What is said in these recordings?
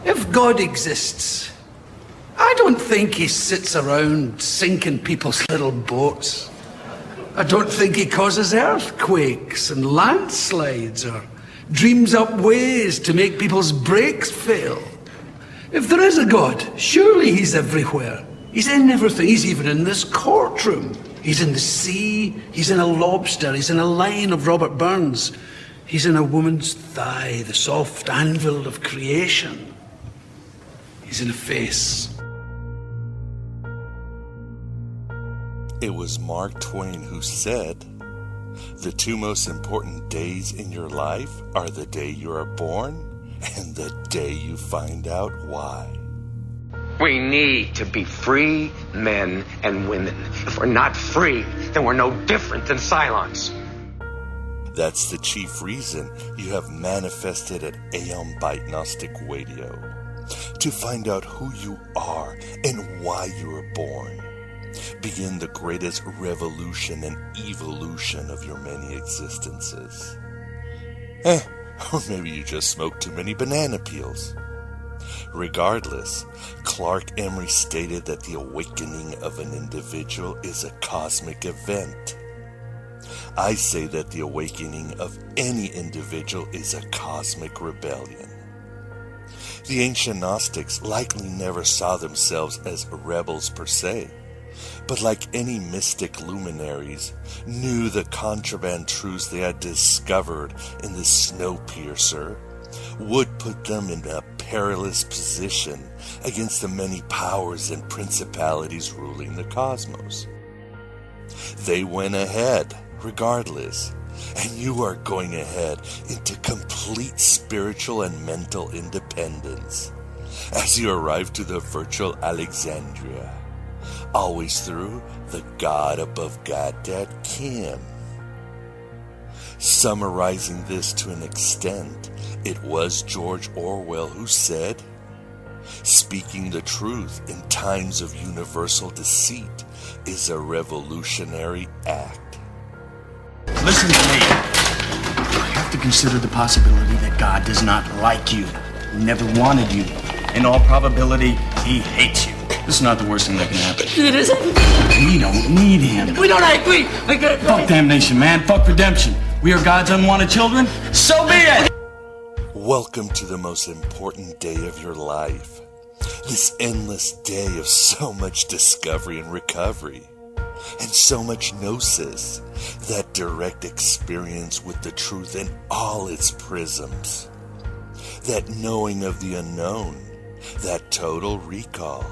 If God exists, I don't think he sits around sinking people's little boats. I don't think he causes earthquakes and landslides or dreams up ways to make people's brakes fail. If there is a God, surely he's everywhere. He's in everything. He's even in this courtroom. He's in the sea. He's in a lobster. He's in a line of Robert Burns. He's in a woman's thigh, the soft anvil of creation. He's in a face. It was Mark Twain who said, "The two most important days in your life are the day you are born and the day you find out why." We need to be free men and women. If we're not free, then we're no different than Cylons. That's the chief reason you have manifested at Aeon Byte Gnostic Radio. To find out who you are and why you were born. Begin the greatest revolution and evolution of your many existences. Or maybe you just smoked too many banana peels. Regardless, Clark Emery stated that the awakening of an individual is a cosmic event. I say that the awakening of any individual is a cosmic rebellion. The ancient Gnostics likely never saw themselves as rebels per se, but like any mystic luminaries, knew the contraband truths they had discovered in the Snowpiercer would put them in a perilous position against the many powers and principalities ruling the cosmos. They went ahead, regardless, and you are going ahead into complete spiritual and mental independence as you arrive to the virtual Alexandria. Always through the God above God Dad Kim. Summarizing this to an extent, it was George Orwell who said, "Speaking the truth in times of universal deceit is a revolutionary act." Listen to me. You have to consider the possibility that God does not like you. He never wanted you. In all probability, he hates you. This is not the worst thing that can happen. It isn't. We don't need him. We don't agree. Fuck damnation, man. Fuck redemption. We are God's unwanted children. So be it. Welcome to the most important day of your life. This endless day of so much discovery and recovery. And so much gnosis. That direct experience with the truth in all its prisms. That knowing of the unknown. That total recall.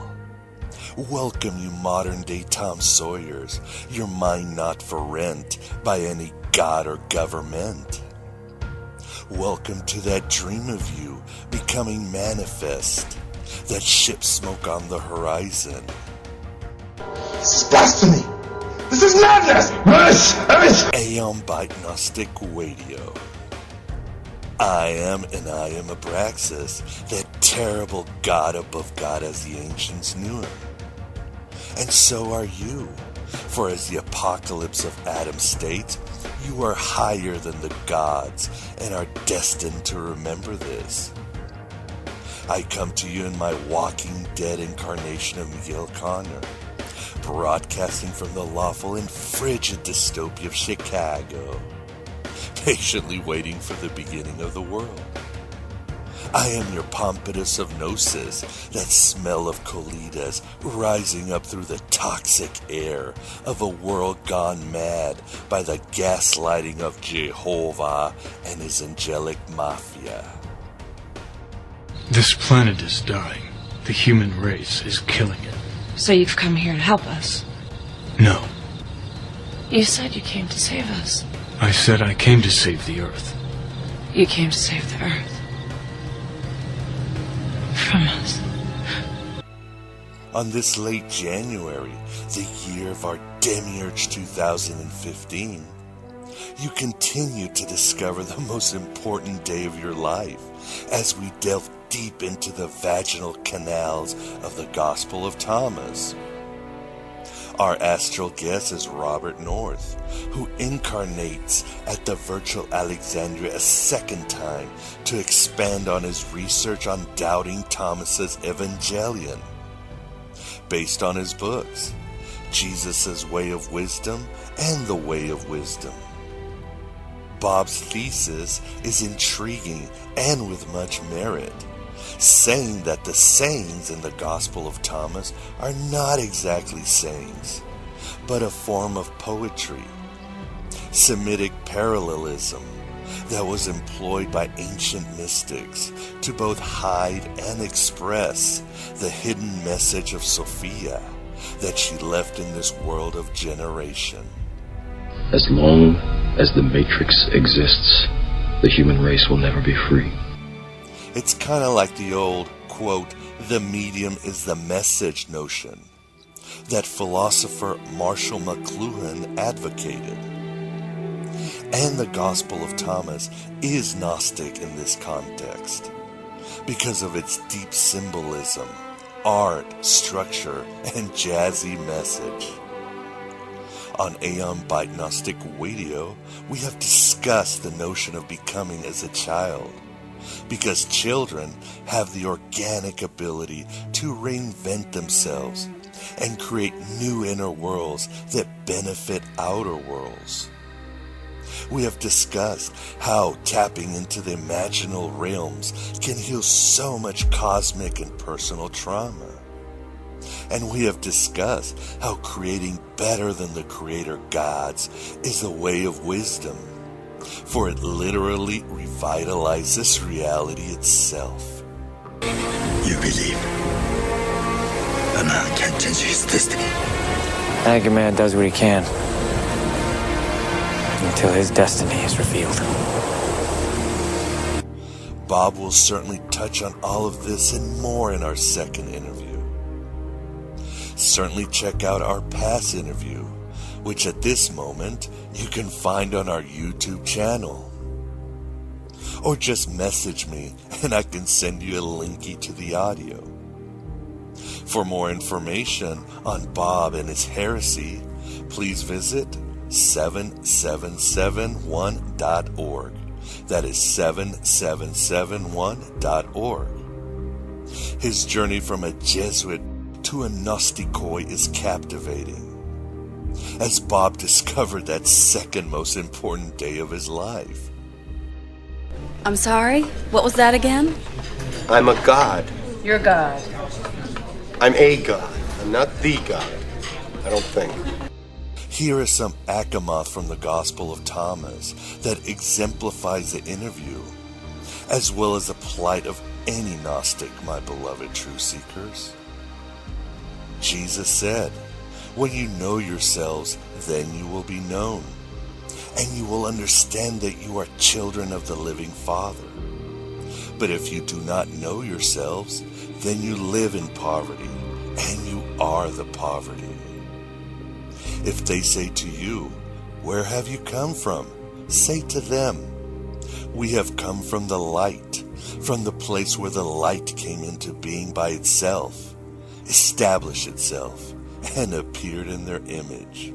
Welcome, you modern-day Tom Sawyers, your mind not for rent by any god or government. Welcome to that dream of you becoming manifest, that ship smoke on the horizon. This is blasphemy! This is madness! Aeon Byte Gnostic Radio. I am Abraxas, that terrible god above God as the ancients knew him. And so are you, for as the apocalypse of Adam states, you are higher than the gods and are destined to remember this. I come to you in my Walking Dead incarnation of Miguel Connor, broadcasting from the lawful and frigid dystopia of Chicago, patiently waiting for the beginning of the world. I am your pompatus of gnosis, that smell of colitas rising up through the toxic air of a world gone mad by the gaslighting of Jehovah and his angelic mafia. This planet is dying. The human race is killing it. So you've come here to help us? No. You said you came to save us. I said I came to save the Earth. You came to save the Earth. From us. On this late January, the year of our Demiurge 2015, you continue to discover the most important day of your life as we delve deep into the vaginal canals of the Gospel of Thomas. Our astral guest is Robert North, who incarnates at the virtual Alexandria a second time to expand on his research on doubting Thomas's Evangelion. Based on his books, Jesus' Way of Wisdom and The Way of Wisdom. Bob's thesis is intriguing and with much merit, saying that the sayings in the Gospel of Thomas are not exactly sayings, but a form of poetry, Semitic parallelism that was employed by ancient mystics to both hide and express the hidden message of Sophia that she left in this world of generation. As long as the Matrix exists, the human race will never be free. It's kind of like the old, quote, the medium is the message notion that philosopher Marshall McLuhan advocated. And the Gospel of Thomas is Gnostic in this context because of its deep symbolism, art, structure, and jazzy message. On Aeon Byte Gnostic Radio, we have discussed the notion of becoming as a child, because children have the organic ability to reinvent themselves and create new inner worlds that benefit outer worlds. We have discussed how tapping into the imaginal realms can heal so much cosmic and personal trauma. And we have discussed how creating better than the creator gods is a way of wisdom, for it literally revitalizes reality itself. You believe a man can't change his destiny. I think a man does what he can until his destiny is revealed. Bob will certainly touch on all of this and more in our second interview. Certainly check out our past interview, which at this moment you can find on our YouTube channel. Or just message me and I can send you a linky to the audio. For more information on Bob and his heresy, please visit 7771.org. That is 7771.org. His journey from a Jesuit to a Gnosticoi is captivating, as Bob discovered that second most important day of his life. I'm sorry? What was that again? I'm a god. You're God. I'm a god. I'm not the god. I don't think. Here is some Achamoth from the Gospel of Thomas that exemplifies the interview, as well as the plight of any Gnostic, my beloved truth seekers. Jesus said, when you know yourselves, then you will be known, and you will understand that you are children of the living Father. But if you do not know yourselves, then you live in poverty, and you are the poverty. If they say to you, where have you come from? Say to them, we have come from the light, from the place where the light came into being by itself, established itself, and appeared in their image.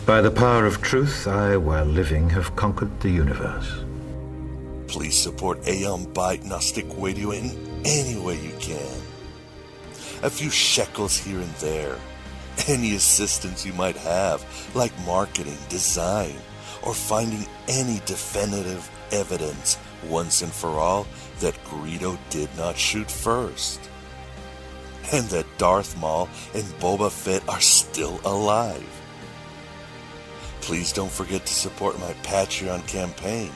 By the power of truth, I, while living, have conquered the universe. Please support Aeon Byte Gnostic Radio in any way you can. A few shekels here and there. Any assistance you might have, like marketing, design, or finding any definitive evidence once and for all that Greedo did not shoot first, and that Darth Maul and Boba Fett are still alive. Please don't forget to support my Patreon campaign,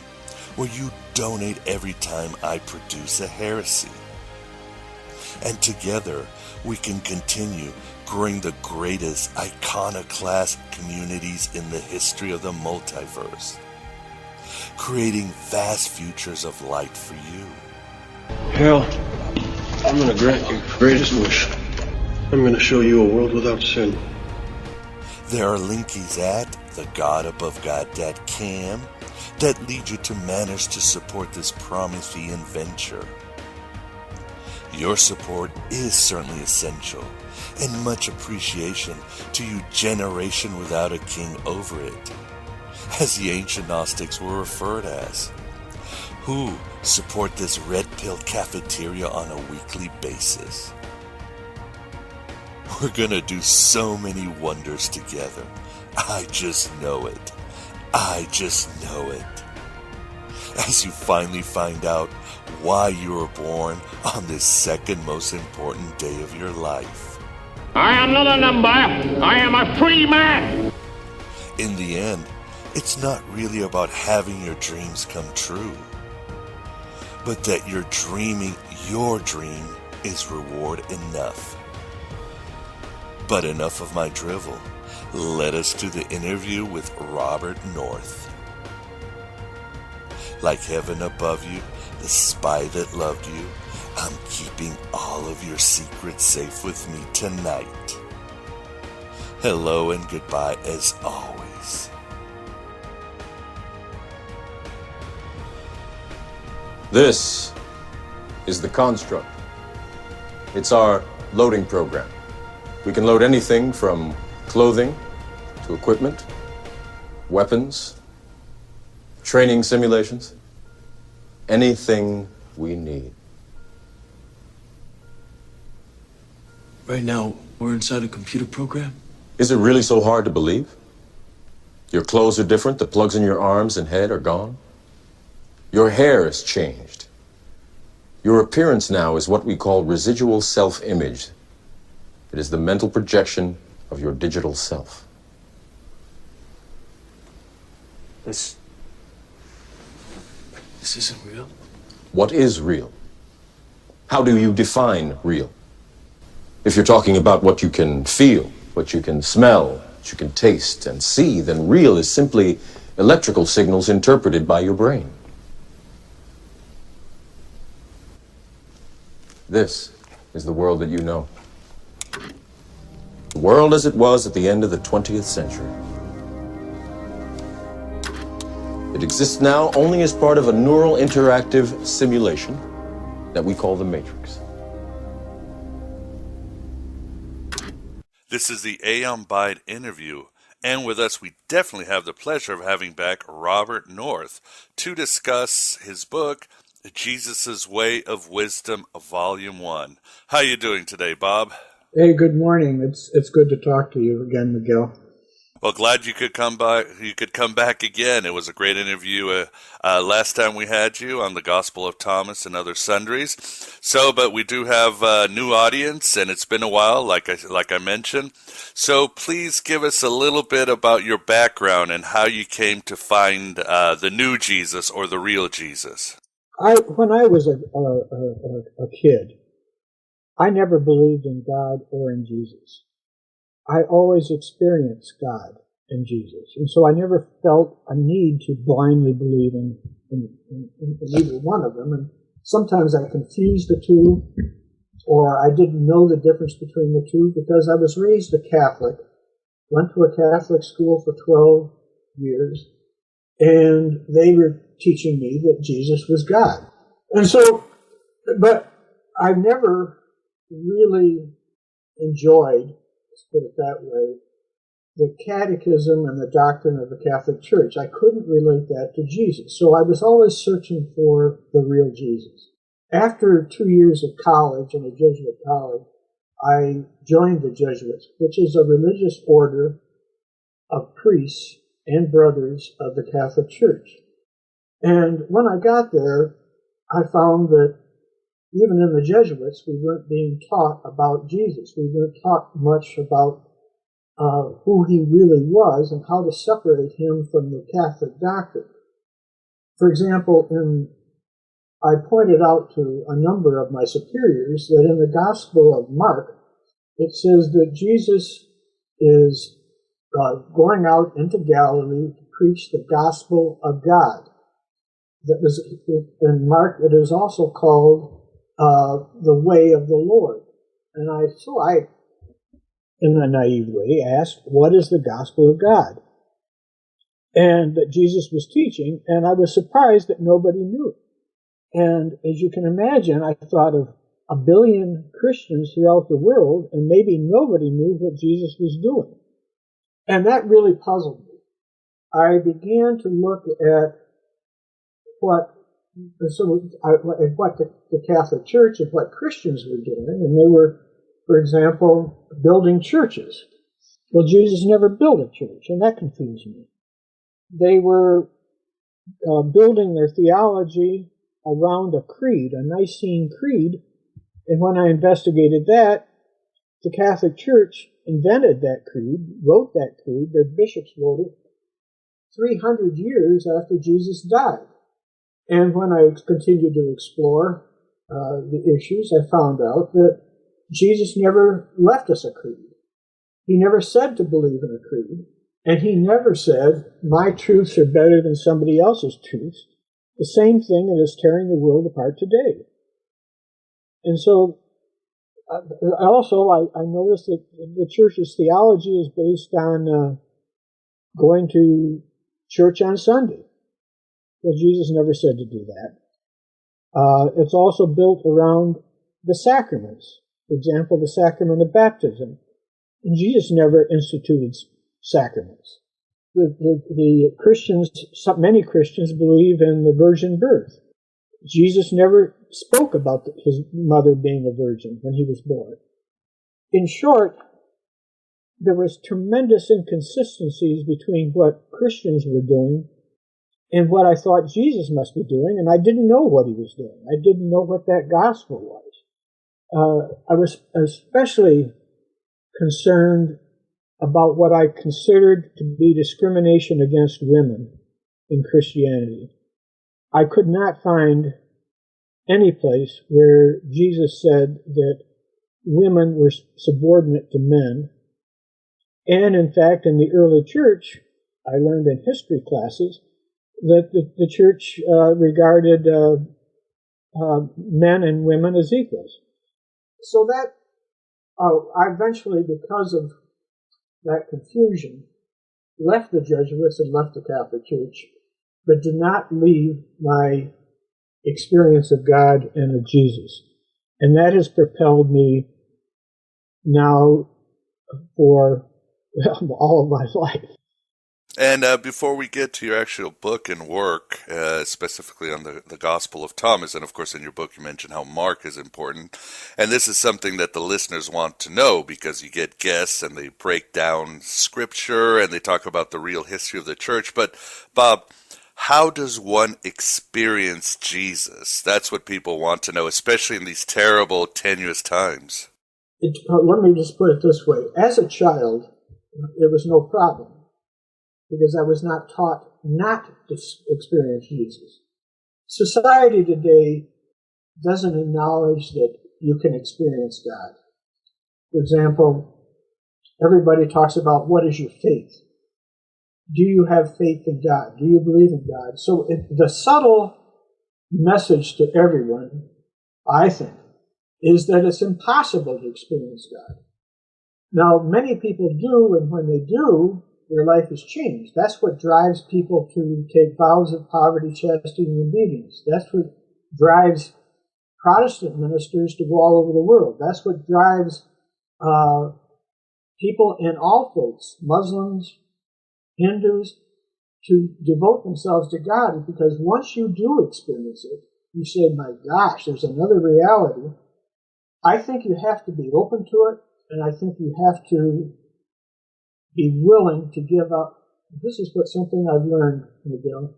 where you donate every time I produce a heresy. And together, we can continue growing the greatest iconoclast communities in the history of the multiverse, creating vast futures of light for you. Hell, I'm going to grant your greatest wish. I'm going to show you a world without sin. There are linkies at thegodaboveGod.com that lead you to manage to support this Promethean venture. Your support is certainly essential, and much appreciation to you, generation without a king over it, as the ancient Gnostics were referred as, who support this red pill cafeteria on a weekly basis. We're gonna do so many wonders together. I just know it. I just know it. As you finally find out why you were born on this second most important day of your life. I am not a number. I am a free man. In the end, it's not really about having your dreams come true, but that you're dreaming your dream is reward enough. But enough of my drivel. Let us to the interview with Robert North. Like heaven above you, the spy that loved you, I'm keeping all of your secrets safe with me tonight. Hello and goodbye as always. This is the construct. It's our loading program. We can load anything from clothing to equipment, weapons, training simulations, anything we need. Right now, we're inside a computer program? Is it really so hard to believe? Your clothes are different, the plugs in your arms and head are gone. Your hair has changed. Your appearance now is what we call residual self-image. It is the mental projection of your digital self. This isn't real? What is real? How do you define real? If you're talking about what you can feel, what you can smell, what you can taste and see, then real is simply electrical signals interpreted by your brain. This is the world that you know. The world as it was at the end of the 20th century. It exists now only as part of a neural interactive simulation that we call the Matrix. This is the Aeon Byte interview, and with us we definitely have the pleasure of having back Robert North to discuss his book, Jesus' Way of Wisdom, Volume 1. How are you doing today, Bob? Hey, good morning. It's good to talk to you again, Miguel. Well, glad you could come by. You could come back again. It was a great interview last time we had you on the Gospel of Thomas and other sundries. So, but we do have a new audience, and it's been a while, like I mentioned. So, please give us a little bit about your background and how you came to find the new Jesus or the real Jesus. When I was a kid, I never believed in God or in Jesus. I always experienced God and Jesus. And so I never felt a need to blindly believe in either one of them. And sometimes I confused the two, or I didn't know the difference between the two because I was raised a Catholic, went to a Catholic school for 12 years, and they were teaching me that Jesus was God. And so, but I've never really enjoyed, let's put it that way, the catechism and the doctrine of the Catholic Church. I couldn't relate that to Jesus. So I was always searching for the real Jesus. After 2 years of college in a Jesuit college, I joined the Jesuits, which is a religious order of priests and brothers of the Catholic Church. And when I got there, I found that even in the Jesuits, we weren't being taught about Jesus. We weren't taught much about who he really was and how to separate him from the Catholic doctrine. For example, I pointed out to a number of my superiors that in the Gospel of Mark, it says that Jesus is going out into Galilee to preach the gospel of God. That was in Mark. It is also called the way of the Lord. And so I, in a naive way, asked, what is the gospel of God? And that Jesus was teaching, and I was surprised that nobody knew it. And as you can imagine, I thought of 1 billion Christians throughout the world, and maybe nobody knew what Jesus was doing. And that really puzzled me. I began to look at what the Catholic Church and what Christians were doing, and they were, for example, building churches. Well, Jesus never built a church, and that confused me. They were building their theology around a creed, a Nicene Creed, and when I investigated that, the Catholic Church invented that creed, wrote that creed, their bishops wrote it, 300 years after Jesus died. And when I continued to explore the issues, I found out that Jesus never left us a creed. He never said to believe in a creed, and he never said, my truths are better than somebody else's truths, the same thing that is tearing the world apart today. And so, also, I noticed that the church's theology is based on going to church on Sunday. Well, Jesus never said to do that. It's also built around the sacraments. For example, the sacrament of baptism. And Jesus never instituted sacraments. The Christians, many Christians believe in the virgin birth. Jesus never spoke about his mother being a virgin when he was born. In short, there was tremendous inconsistencies between what Christians were doing and what I thought Jesus must be doing, and I didn't know what he was doing. I didn't know what that gospel was. I was especially concerned about what I considered to be discrimination against women in Christianity. I could not find any place where Jesus said that women were subordinate to men. And in fact, in the early church, I learned in history classes that the church regarded men and women as equals. So that I eventually, because of that confusion, left the Jesuits and left the Catholic Church, but did not leave my experience of God and of Jesus. And that has propelled me now for all of my life. And before we get to your actual book and work, specifically on the Gospel of Thomas, and of course in your book you mentioned how Mark is important, and this is something that the listeners want to know because you get guests and they break down scripture and they talk about the real history of the church. But Bob, how does one experience Jesus? That's what people want to know, especially in these terrible, tenuous times. Let me just put it this way. As a child, it was no problem, because I was not taught not to experience Jesus. Society today doesn't acknowledge that you can experience God. For example, everybody talks about what is your faith? Do you have faith in God? Do you believe in God? So the subtle message to everyone, I think, is that it's impossible to experience God. Now, many people do, and when they do, their life is changed. That's what drives people to take vows of poverty, chastity, and obedience. That's what drives Protestant ministers to go all over the world. That's what drives people in all faiths, Muslims, Hindus, to devote themselves to God, because once you do experience it, you say, my gosh, there's another reality. I think you have to be open to it, and I think you have to be willing to give up. This is something I've learned, Miguel.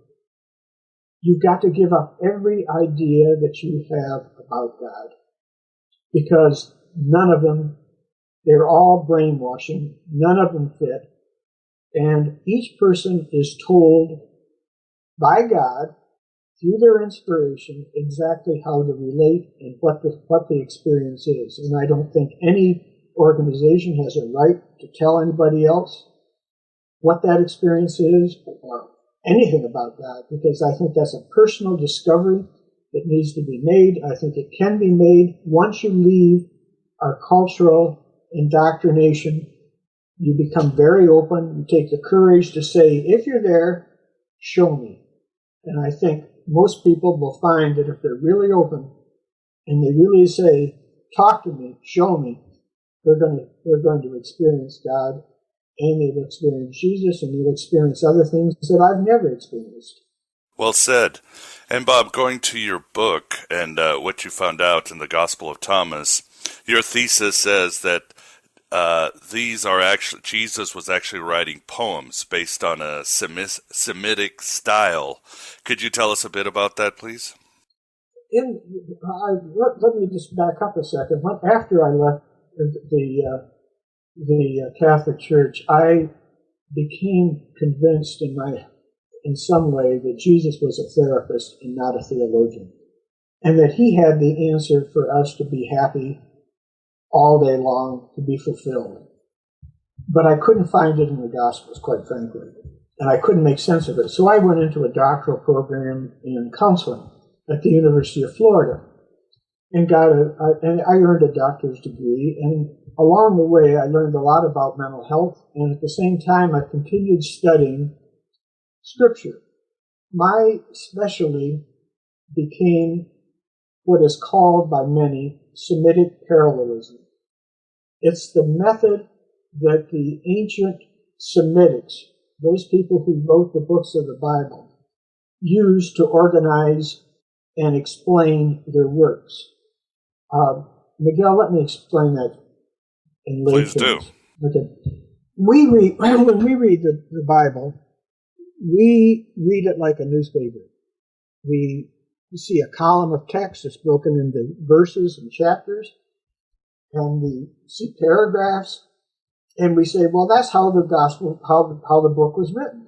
You've got to give up every idea that you have about God, because none of them, they're all brainwashing, none of them fit. And each person is told by God, through their inspiration, exactly how to relate and what the experience is. And I don't think any organization has a right to tell anybody else what that experience is or anything about God, because I think that's a personal discovery that needs to be made. I think it can be made once you leave our cultural indoctrination. You become very open. You take the courage to say, if you're there, show me. And I think most people will find that if they're really open and they really say, talk to me, show me, they're going to experience God, and they'll experience Jesus, and they'll experience other things that I've never experienced. Well said. And Bob, going to your book and what you found out in the Gospel of Thomas, your thesis says that these are actually, Jesus was actually writing poems based on a Semitic style. Could you tell us a bit about that, please? Let me just back up a second. After I left the Catholic Church, I became convinced in some way that Jesus was a therapist and not a theologian, and that he had the answer for us to be happy all day long, to be fulfilled. But I couldn't find it in the Gospels, quite frankly, and I couldn't make sense of it. So I went into a doctoral program in counseling at the University of Florida, and I earned a doctor's degree. And along the way, I learned a lot about mental health, and at the same time, I continued studying Scripture. My specialty became what is called by many Semitic parallelism. It's the method that the ancient Semitics, those people who wrote the books of the Bible, used to organize and explain their works. Miguel, let me explain that in lay terms. Please do. Okay. When we read the Bible, we read it like a newspaper. We see a column of text that's broken into verses and chapters, and we see paragraphs, and we say, well, that's how the gospel, how the book was written.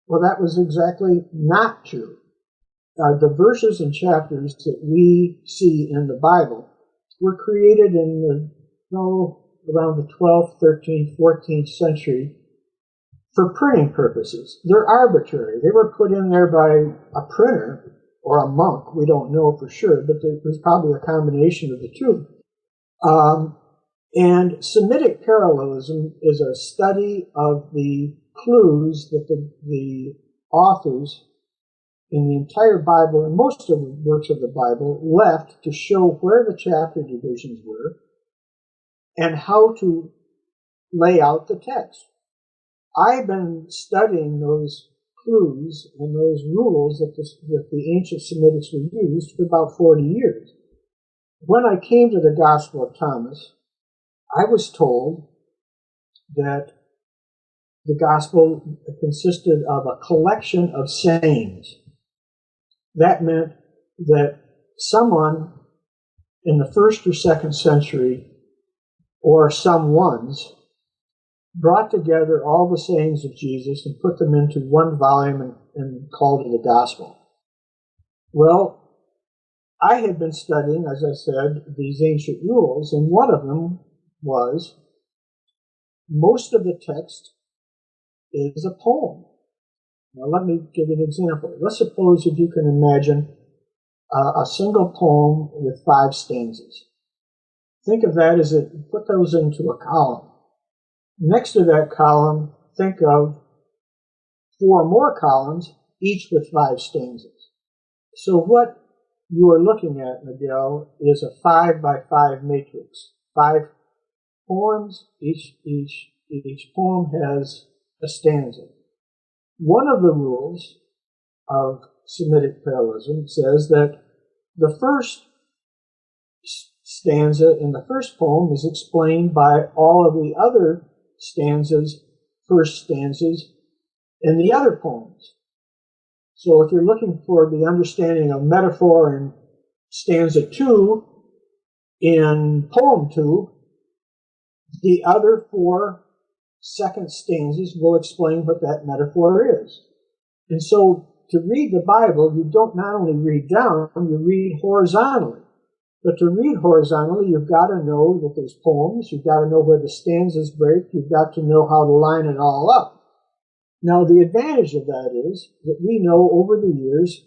Well, that was exactly not true. The verses and chapters that we see in the Bible were created in around the 12th, 13th, 14th century for printing purposes. They're arbitrary. They were put in there by a printer or a monk. We don't know for sure, but there was probably a combination of the two. And Semitic parallelism is a study of the clues that the authors in the entire Bible and most of the works of the Bible left to show where the chapter divisions were and how to lay out the text. I've been studying those clues and those rules that the ancient Semitics were used for about 40 years. When I came to the Gospel of Thomas, I was told that the Gospel consisted of a collection of sayings. That meant that someone in the 1st or 2nd century, or some ones, brought together all the sayings of Jesus and put them into one volume and called it the Gospel. Well, I had been studying, as I said, these ancient rules, and one of them was most of the text is a poem. Now, let me give you an example. Let's suppose if you can imagine a single poem with 5 stanzas. Think of that as put those into a column. Next to that column, think of 4 more columns, each with 5 stanzas. So what you are looking at, Miguel, is a 5 by 5 matrix. 5 poems, each poem has a stanza. One of the rules of Semitic parallelism says that the first stanza in the first poem is explained by all of the other first stanzas in the other poems. So if you're looking for the understanding of metaphor in stanza 2 in poem 2, the other 4 second stanzas will explain what that metaphor is. And so to read the Bible, you don't not only read down, you read horizontally. But to read horizontally, you've got to know that there's poems, you've got to know where the stanzas break, you've got to know how to line it all up. Now, the advantage of that is that we know over the years,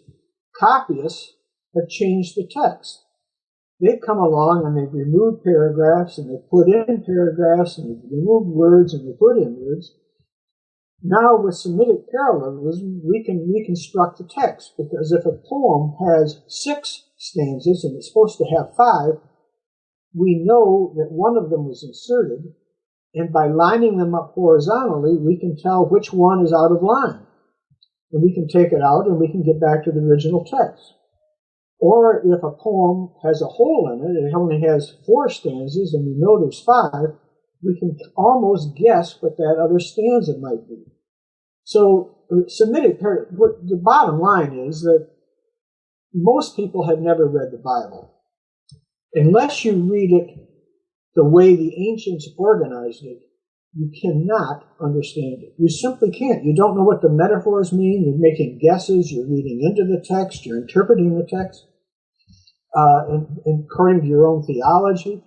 copyists have changed the text. They've come along and they've removed paragraphs and they've put in paragraphs and they've removed words and they put in words. Now with Semitic parallelism, we can reconstruct the text, because if a poem has 6 stanzas and it's supposed to have 5, we know that one of them was inserted, and by lining them up horizontally, we can tell which one is out of line. And we can take it out and we can get back to the original text. Or if a poem has a hole in it and it only has 4 stanzas and we know there's 5, we can almost guess what that other stanza might be. So the bottom line is that most people have never read the Bible. Unless you read it the way the ancients organized it, you cannot understand it. You simply can't. You don't know what the metaphors mean. You're making guesses. You're reading into the text. You're interpreting the text according to your own theology.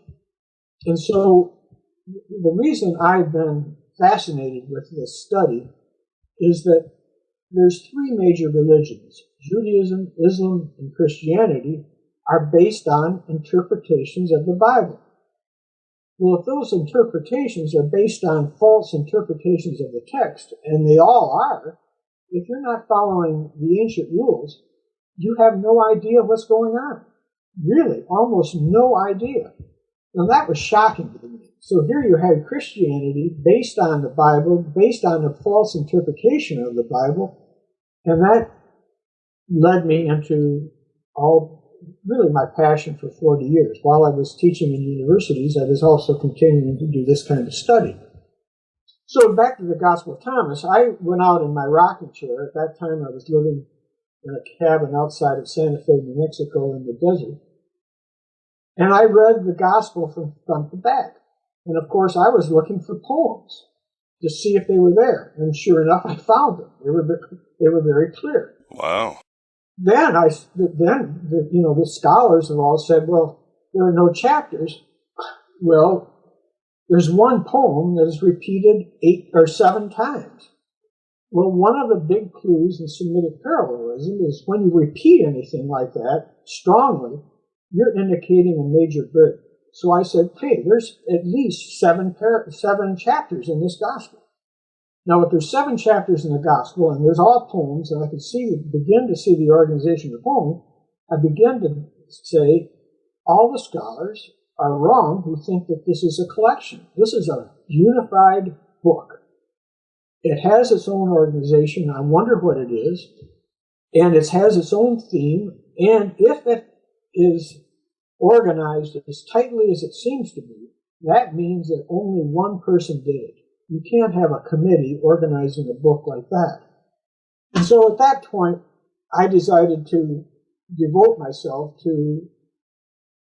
And so the reason I've been fascinated with this study is that there's 3 major religions. Judaism, Islam, and Christianity are based on interpretations of the Bible. Well, if those interpretations are based on false interpretations of the text, and they all are, if you're not following the ancient rules, you have no idea what's going on. Really, almost no idea. Now, that was shocking to me. So here you had Christianity based on the Bible, based on a false interpretation of the Bible, and that led me into really my passion for 40 years. While I was teaching in universities, I was also continuing to do this kind of study. So back to the Gospel of Thomas, I went out in my rocking chair. At that time, I was living in a cabin outside of Santa Fe, New Mexico in the desert. And I read the Gospel from front to back. And of course, I was looking for poems to see if they were there. And sure enough, I found them. They were very clear. Wow. Then the scholars have all said, well, there are no chapters. Well, there's one poem that is repeated 8 or 7 times. Well, one of the big clues in Semitic parallelism is when you repeat anything like that strongly, you're indicating a major break. So I said, hey, there's at least 7 chapters in this gospel. Now, if there's 7 chapters in the gospel, and there's all poems, and I could begin to see the organization of the poem, I begin to say, all the scholars are wrong who think that this is a collection. This is a unified book. It has its own organization. I wonder what it is. And it has its own theme. And if it is organized as tightly as it seems to be, that means that only one person did it. You can't have a committee organizing a book like that. And so at that point, I decided to devote myself to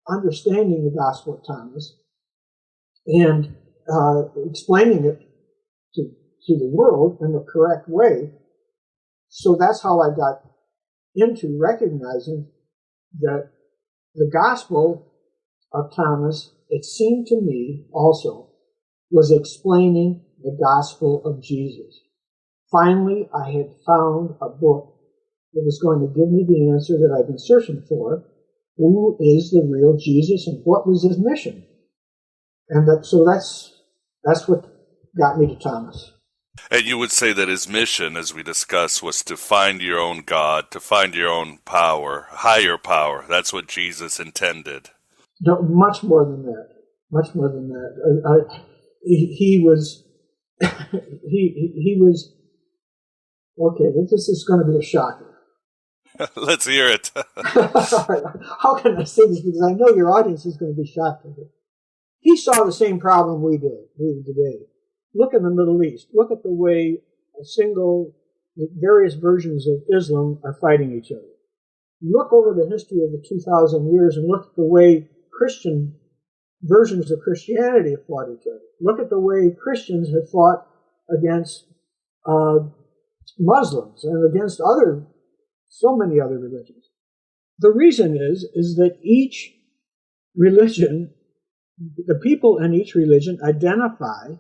understanding the Gospel of Thomas and explaining it to the world in the correct way. So that's how I got into recognizing that the Gospel of Thomas, it seemed to me also, was explaining the gospel of Jesus. Finally, I had found a book that was going to give me the answer that I've been searching for. Who is the real Jesus and what was his mission? And so that's what got me to Thomas. And you would say that his mission, as we discussed, was to find your own God, to find your own power, higher power. That's what Jesus intended. No, much more than that. Much more than that. He was, okay, this is going to be a shocker. Let's hear it. How can I say this? Because I know your audience is going to be shocked with it. He saw the same problem we do today. Look in the Middle East. Look at the way various versions of Islam are fighting each other. Look over the history of the 2,000 years and look at the way Christian versions of Christianity have fought each other. Look at the way Christians have fought against Muslims and against so many other religions. The reason is that each religion, the people in each religion identify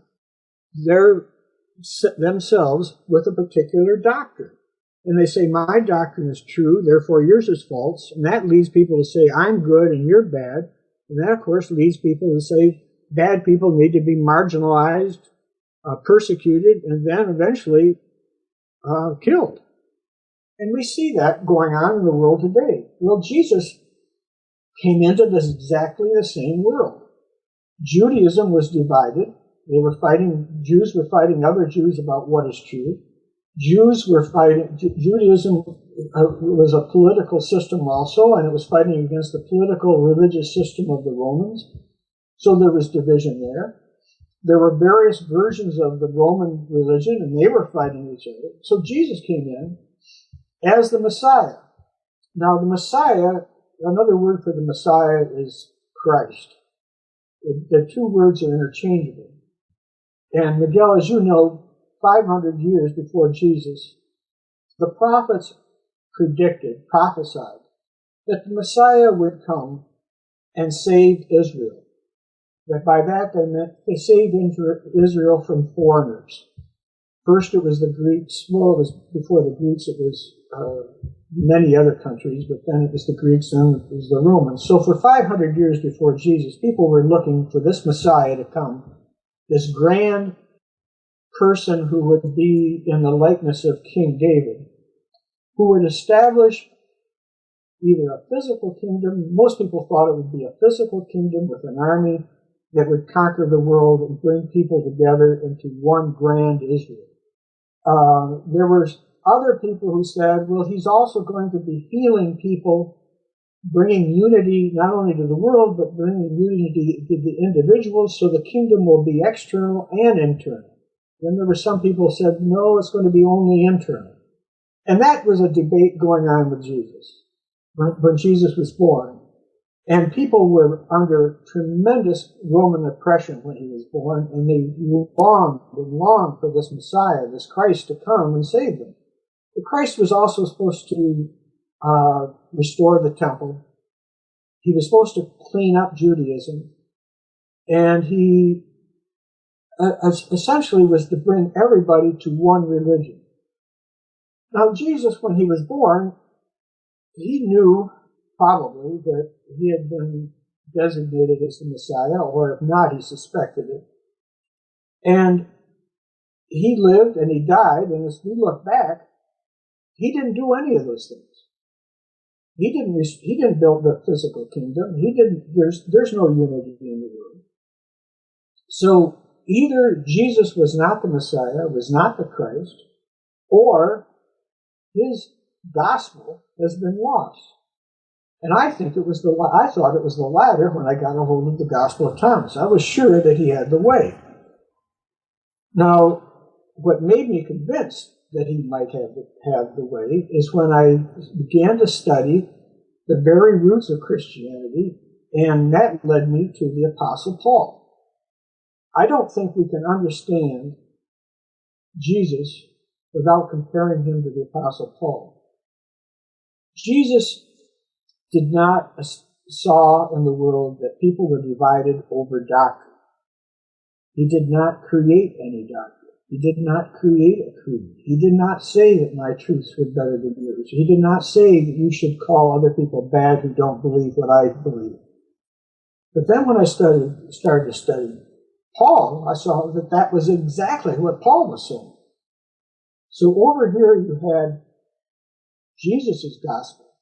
themselves with a particular doctrine. And they say, my doctrine is true, therefore yours is false. And that leads people to say, I'm good and you're bad. And that, of course, leads people to say bad people need to be marginalized, persecuted, and then eventually killed. And we see that going on in the world today. Well, Jesus came into exactly the same world. Judaism was divided. Jews were fighting other Jews about what is true. Judaism was a political system also, and it was fighting against the political religious system of the Romans. So there was division there. There were various versions of the Roman religion, and they were fighting each other. So Jesus came in as the Messiah. Now, the Messiah, another word for the Messiah is Christ. The two words are interchangeable. And Miguel, as you know, 500 years before Jesus, the prophets prophesied, that the Messiah would come and save Israel. That by that they meant to save Israel from foreigners. First it was the Greeks. Well, it was before the Greeks, it was many other countries, but then it was the Greeks and it was the Romans. So for 500 years before Jesus, people were looking for this Messiah to come, this grand person who would be in the likeness of King David, who would establish either a physical kingdom. Most people thought it would be a physical kingdom with an army that would conquer the world and bring people together into one grand Israel. There were other people who said, well, he's also going to be healing people, bringing unity not only to the world, but bringing unity to the individuals, so the kingdom will be external and internal. Then there were some people who said, no, it's going to be only internal. And that was a debate going on with Jesus when Jesus was born. And people were under tremendous Roman oppression when he was born, and they longed for this Messiah, this Christ, to come and save them. The Christ was also supposed to restore the temple. He was supposed to clean up Judaism, and he essentially was to bring everybody to one religion. Now, Jesus, when he was born, he knew probably that he had been designated as the Messiah, or if not, he suspected it. And he lived and he died, and as we look back, he didn't do any of those things. He didn't build the physical kingdom. There's no unity in the world. So either Jesus was not the Messiah, was not the Christ, or his gospel has been lost. And I thought it was the latter when I got a hold of the Gospel of Thomas. I was sure that he had the way. Now, what made me convinced that he might have the way is when I began to study the very roots of Christianity, and that led me to the Apostle Paul. I don't think we can understand Jesus without comparing him to the Apostle Paul. Jesus did not saw in the world that people were divided over doctrine. He did not create any doctrine. He did not create a creed. He did not say that my truths were better than yours. He did not say that you should call other people bad who don't believe what I believe. But then when I started to study Paul, I saw that that was exactly what Paul was saying. So over here you had Jesus' gospel,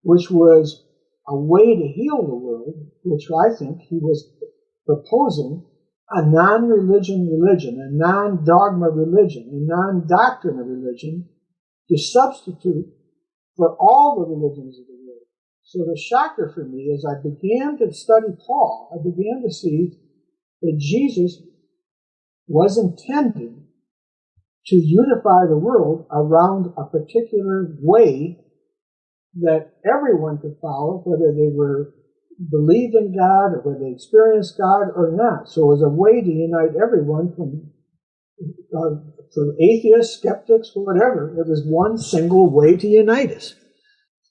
which was a way to heal the world, which I think he was proposing a non-religion religion, a non-dogma religion, a non-doctrine religion to substitute for all the religions of the world. So the shocker for me is I began to study Paul, I began to see that Jesus was intended to unify the world around a particular way that everyone could follow, whether they believed in God or whether they experienced God or not. So it was a way to unite everyone from atheists, skeptics, whatever. It was one single way to unite us.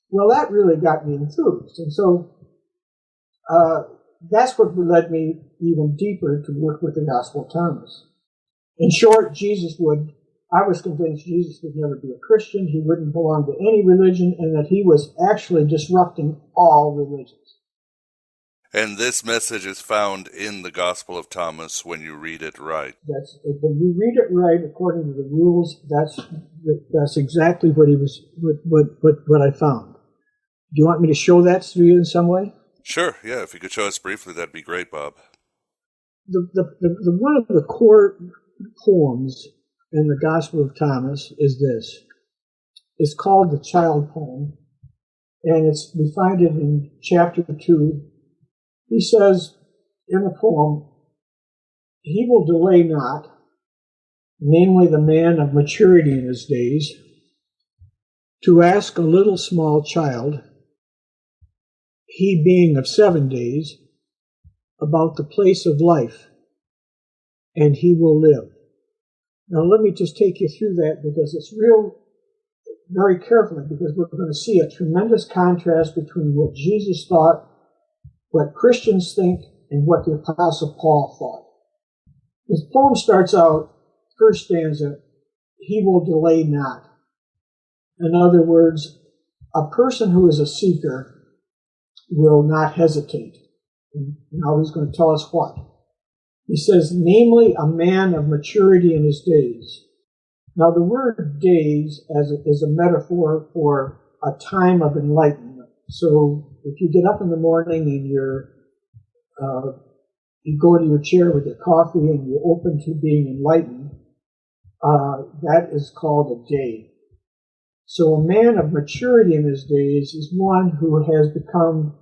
Well, that really got me enthused. And so that's what led me even deeper to work with the Gospel of Thomas. In short, I was convinced Jesus would never be a Christian, he wouldn't belong to any religion, and that he was actually disrupting all religions. And this message is found in the Gospel of Thomas when you read it right. When you read it right according to the rules, that's exactly what what I found. Do you want me to show that to you in some way? Sure, yeah. If you could show us briefly, that'd be great, Bob. one of the core poems in the Gospel of Thomas is this. It's called the Child Poem, and we find it in chapter 2. He says in the poem, "He will delay not, namely the man of maturity in his days, to ask a little small child, he being of 7 days, about the place of life, and he will live." Now let me just take you through that because it's very carefully, because we're going to see a tremendous contrast between what Jesus thought, what Christians think, and what the Apostle Paul thought. His poem starts out, first stanza, "He will delay not." In other words, a person who is a seeker will not hesitate. And now he's going to tell us what. He says, namely, a man of maturity in his days. Now, the word days is a metaphor for a time of enlightenment. So if you get up in the morning and you go to your chair with your coffee and you're open to being enlightened, that is called a day. So a man of maturity in his days is one who has become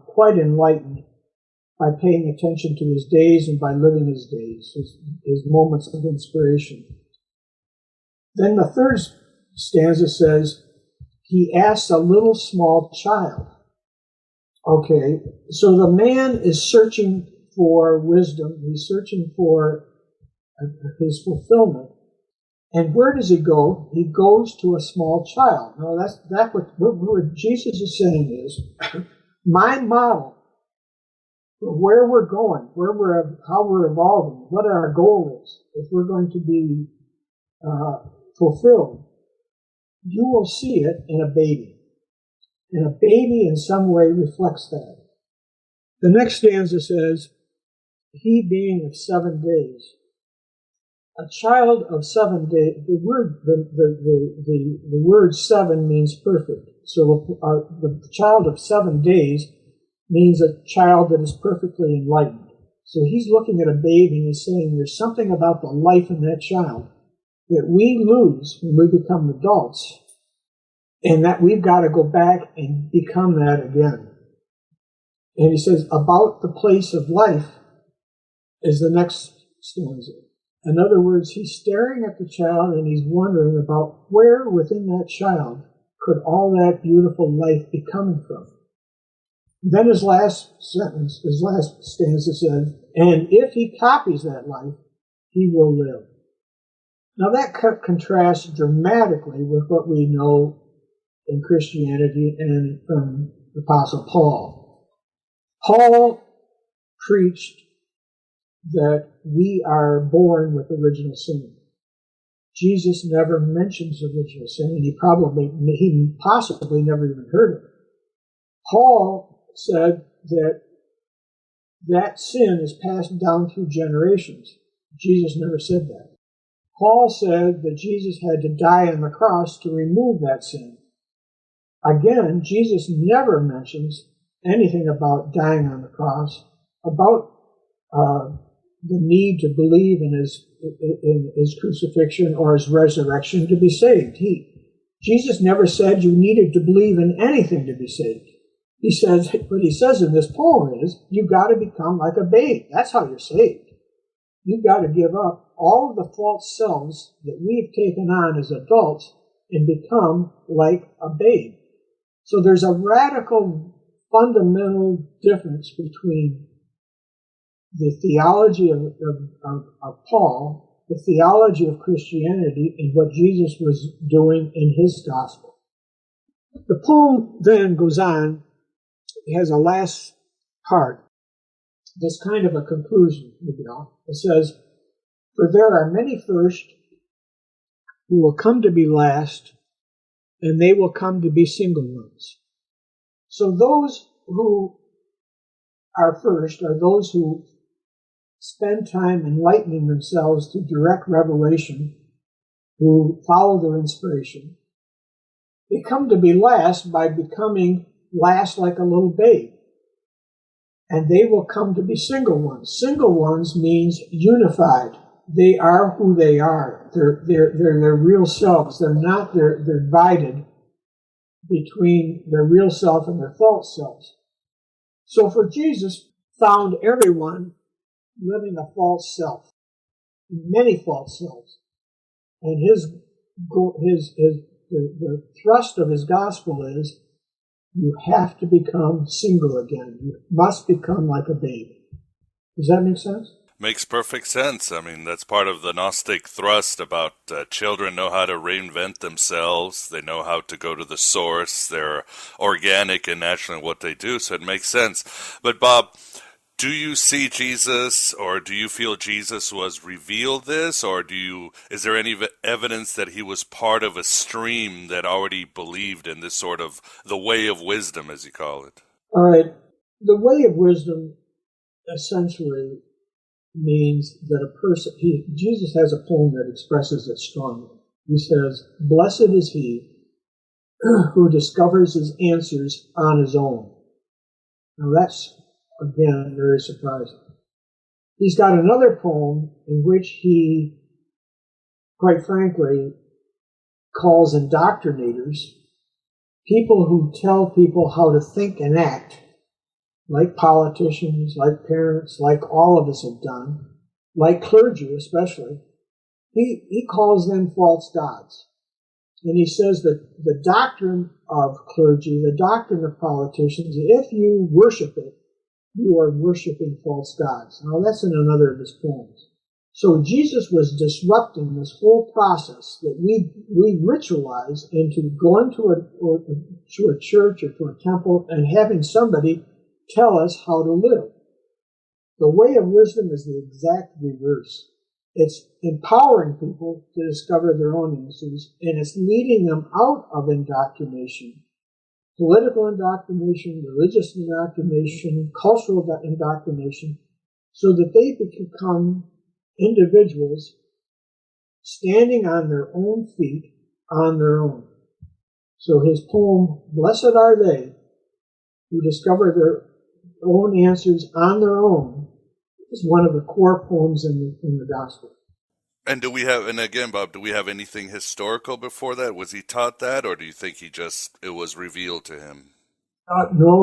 quite enlightened by paying attention to his days and by living his days, his moments of inspiration. Then the third stanza says, he asks a little small child. Okay, so the man is searching for wisdom. He's searching for his fulfillment. And where does he go? He goes to a small child. Now, that's what Jesus is saying is, my model for where we're going, how we're evolving, what our goal is, if we're going to be fulfilled, you will see it in a baby. And a baby in some way reflects that. The next stanza says, he being of 7 days. A child of 7 days, the word 7 means perfect. So the child of 7 days means a child that is perfectly enlightened. So he's looking at a baby and he's saying there's something about the life in that child that we lose when we become adults, and that we've got to go back and become that again. And he says, about the place of life is the next stanza. In other words, he's staring at the child and he's wondering about where within that child could all that beautiful life be coming from. Then his last stanza says, and if he copies that life, he will live. Now that contrasts dramatically with what we know in Christianity and from the Apostle Paul. Paul preached that we are born with original sin. Jesus never mentions original sin, and he possibly never even heard of it. Paul said that sin is passed down through generations. Jesus never said that. Paul said that Jesus had to die on the cross to remove that sin. Again, Jesus never mentions anything about dying on the cross, about the need to believe in his crucifixion or his resurrection to be saved. Jesus never said you needed to believe in anything to be saved. What he says in this poem is, you've got to become like a babe. That's how you're saved. You've got to give up all of the false selves that we've taken on as adults and become like a babe. So there's a radical, fundamental difference between the theology of Paul, the theology of Christianity, and what Jesus was doing in his gospel. The poem then goes on. It has a last part that's kind of a conclusion. It says, for there are many first who will come to be last, and they will come to be single ones. So those who are first are those who spend time enlightening themselves through direct revelation, who follow their inspiration. They come to be last by becoming last like a little babe. and they will come to be single ones. Single ones means unified. They are who they are. They're their real selves. They're divided between their real self and their false selves. So for Jesus, found everyone living a false self, many false selves, and the thrust of his gospel is, you have to become single again. You must become like a babe. Does that make sense? Makes perfect sense. I mean, that's part of the Gnostic thrust about children know how to reinvent themselves. They know how to go to the source. They're organic and natural in what they do, so it makes sense. But Bob, do you see Jesus, or do you feel Jesus was revealed this, or is there any evidence that he was part of a stream that already believed in this sort of the way of wisdom, as you call it? All right. The way of wisdom essentially means that a person, Jesus has a poem that expresses it strongly. He says, "Blessed is he who discovers his answers on his own." Now that's, again, very surprising. He's got another poem in which he, quite frankly, calls indoctrinators, people who tell people how to think and act, like politicians, like parents, like all of us have done, like clergy especially. He calls them false gods. And he says that the doctrine of clergy, the doctrine of politicians, if you worship it, you are worshiping false gods. Now that's in another of his poems. So Jesus was disrupting this whole process that we ritualize into going to a church or to a temple and having somebody tell us how to live. The way of wisdom is the exact reverse. It's empowering people to discover their own answers, and it's leading them out of indoctrination, political indoctrination, religious indoctrination, cultural indoctrination, so that they become individuals standing on their own feet on their own. So his poem, "Blessed are they who discover their own answers on their own," is one of the core poems in the gospel. And again, Bob, do we have anything historical before that? Was he taught that, or do you think it was revealed to him? No,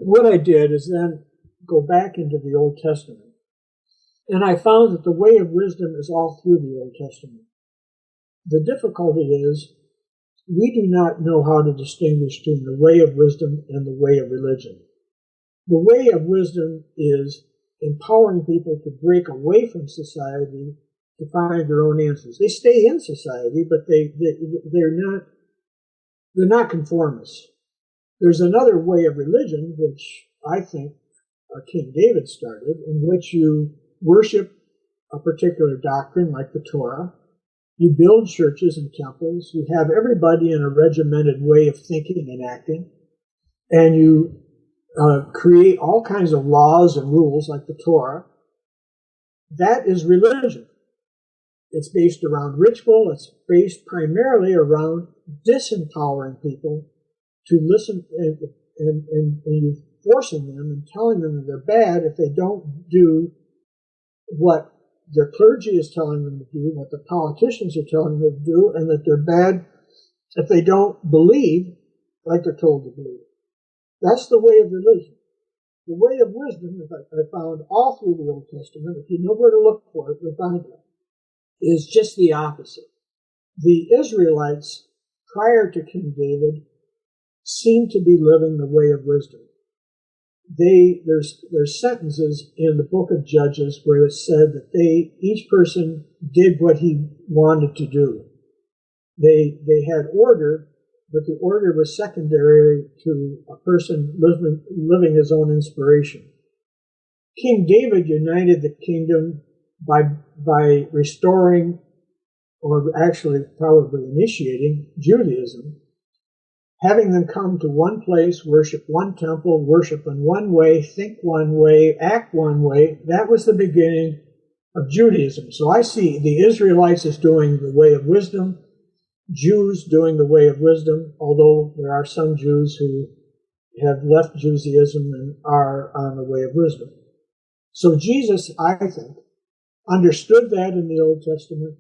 what I did is then go back into the Old Testament, and I found that the way of wisdom is all through the Old Testament. The difficulty is we do not know how to distinguish between the way of wisdom and the way of religion. The way of wisdom is empowering people to break away from society to find their own answers. They stay in society, but they're not conformists. There's another way of religion, which I think King David started, in which you worship a particular doctrine like the Torah. You build churches and temples. You have everybody in a regimented way of thinking and acting. And you create all kinds of laws and rules like the Torah. That is religion. It's based around ritual. It's based primarily around disempowering people to listen, and you're forcing them and telling them that they're bad if they don't do what their clergy is telling them to do, what the politicians are telling them to do, and that they're bad if they don't believe like they're told to believe. That's the way of religion. The way of wisdom, I found all through the Old Testament, if you know where to look for it, you'll find it, is just the opposite. The Israelites, prior to King David, seemed to be living the way of wisdom. There's sentences in the book of Judges where it said that each person did what he wanted to do. They had order, but the order was secondary to a person living his own inspiration. King David united the kingdom by restoring, or actually probably initiating, Judaism, having them come to one place, worship one temple, worship in one way, think one way, act one way. That was the beginning of Judaism. So I see the Israelites as doing the way of wisdom, Jews doing the way of wisdom, although there are some Jews who have left Judaism and are on the way of wisdom. So Jesus, I think, understood that in the Old Testament.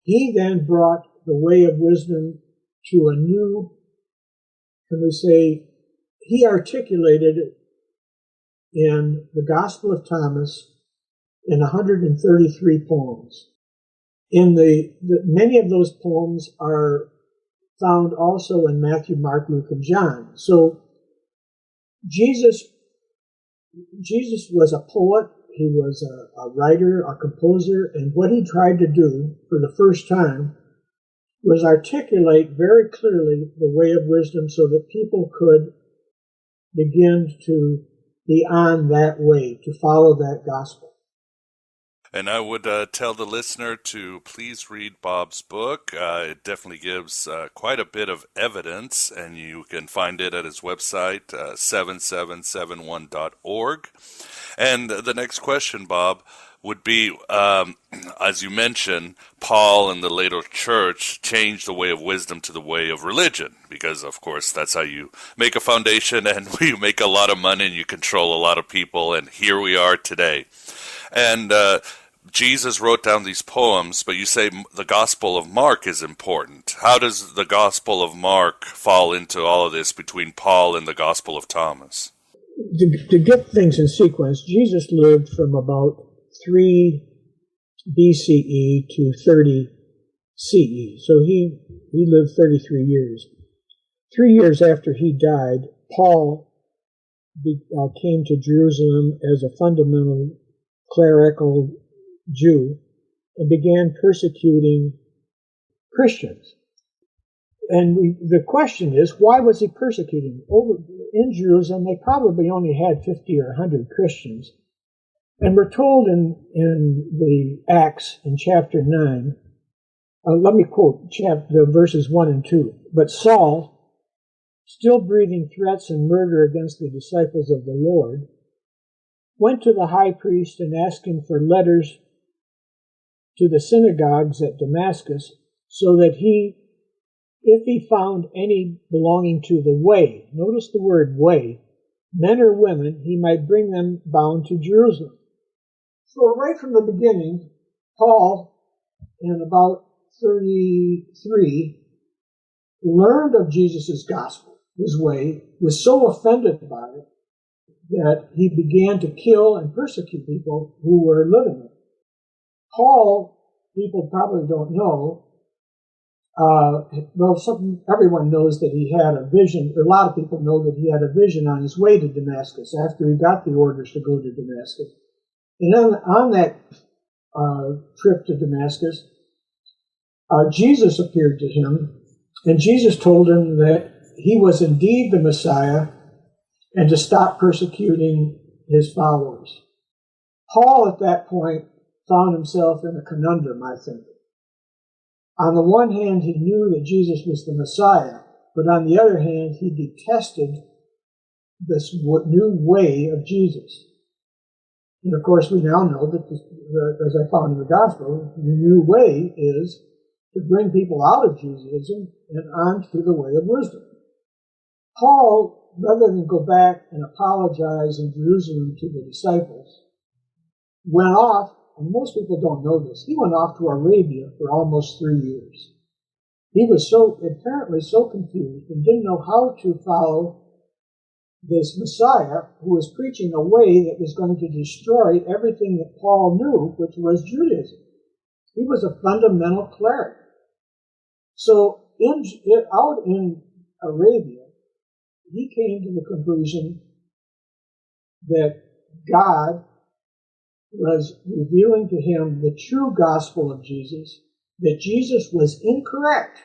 He then brought the way of wisdom to a new, can we say, he articulated it in the Gospel of Thomas in 133 poems. In many of those poems are found also in Matthew, Mark, Luke, and John. So Jesus was a poet, he was a writer, a composer, and what he tried to do for the first time was articulate very clearly the way of wisdom so that people could begin to be on that way, to follow that gospel. And I would tell the listener to please read Bob's book. It definitely gives quite a bit of evidence, and you can find it at his website, 7771.org. And the next question, Bob, would be, as you mentioned, Paul and the later church changed the way of wisdom to the way of religion, because, of course, that's how you make a foundation, and you make a lot of money, and you control a lot of people, and here we are today. And Jesus wrote down these poems, but you say the Gospel of Mark is important. How does the Gospel of Mark fall into all of this between Paul and the Gospel of Thomas? To get things in sequence, Jesus lived from about 3 BCE to 30 CE. So he lived 33 years. 3 years after he died, Paul came to Jerusalem as a fundamental clerical Jew and began persecuting Christians. And the question is, why was he persecuting? In Jerusalem, they probably only had 50 or 100 Christians. And we're told in the Acts in chapter 9, let me quote the verses 1 and 2. But Saul, still breathing threats and murder against the disciples of the Lord, went to the high priest and asked him for letters to the synagogues at Damascus, so that if he found any belonging to the way, notice the word way, men or women, he might bring them bound to Jerusalem. So right from the beginning, Paul, in about 33, learned of Jesus' gospel, his way, was so offended by it that he began to kill and persecute people who were living it. Paul, people probably don't know, everyone knows that he had a vision. A lot of people know that he had a vision on his way to Damascus after he got the orders to go to Damascus. And on that trip to Damascus, Jesus appeared to him, and Jesus told him that he was indeed the Messiah and to stop persecuting his followers. Paul, at that point, found himself in a conundrum, I think. On the one hand, he knew that Jesus was the Messiah, but on the other hand, he detested this new way of Jesus. And of course, we now know that, as I found in the Gospel, the new way is to bring people out of Judaism and onto the way of wisdom. Paul, rather than go back and apologize in Jerusalem to the disciples, went off, and most people don't know this, he went off to Arabia for almost 3 years. He was apparently so confused and didn't know how to follow this Messiah who was preaching a way that was going to destroy everything that Paul knew, which was Judaism. He was a fundamental cleric. So out in Arabia, he came to the conclusion that God was revealing to him the true gospel of Jesus, that Jesus was incorrect,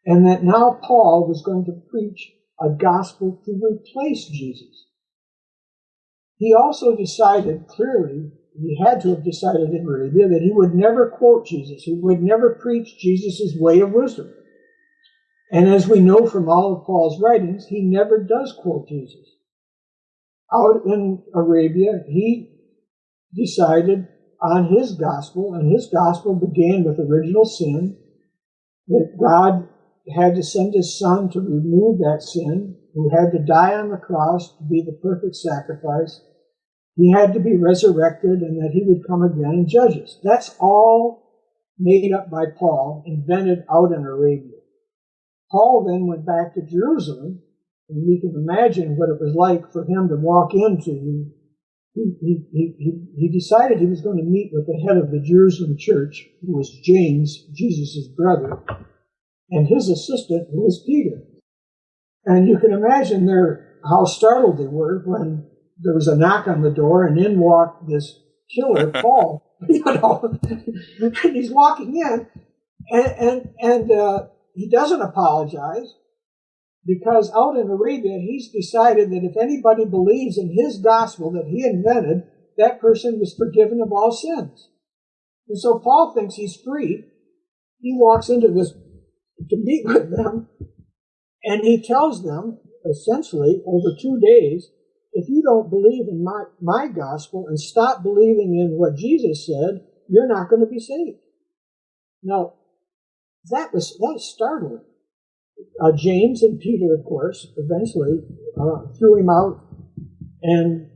and that now Paul was going to preach a gospel to replace Jesus. He also decided clearly, he had to have decided in Arabia, that he would never quote Jesus. He would never preach Jesus' way of wisdom. And as we know from all of Paul's writings, he never does quote Jesus. Out in Arabia, he decided on his gospel, and his gospel began with original sin, that God had to send his son to remove that sin, who had to die on the cross to be the perfect sacrifice. He had to be resurrected, and that he would come again and judge us. That's all made up by Paul, invented out in Arabia. Paul then went back to Jerusalem, and we can imagine what it was like for him to walk into. He decided he was going to meet with the head of the Jerusalem church, who was James, Jesus' brother, and his assistant, who was Peter. And you can imagine how startled they were when there was a knock on the door, and in walked this killer, Paul, and he's walking in, and he doesn't apologize, because out in Arabia, he's decided that if anybody believes in his gospel that he invented, that person was forgiven of all sins. And so Paul thinks he's free. He walks into this to meet with them, and he tells them, essentially, over 2 days, if you don't believe in my gospel and stop believing in what Jesus said, you're not going to be saved. Now, that was startling. James and Peter, of course, eventually threw him out, and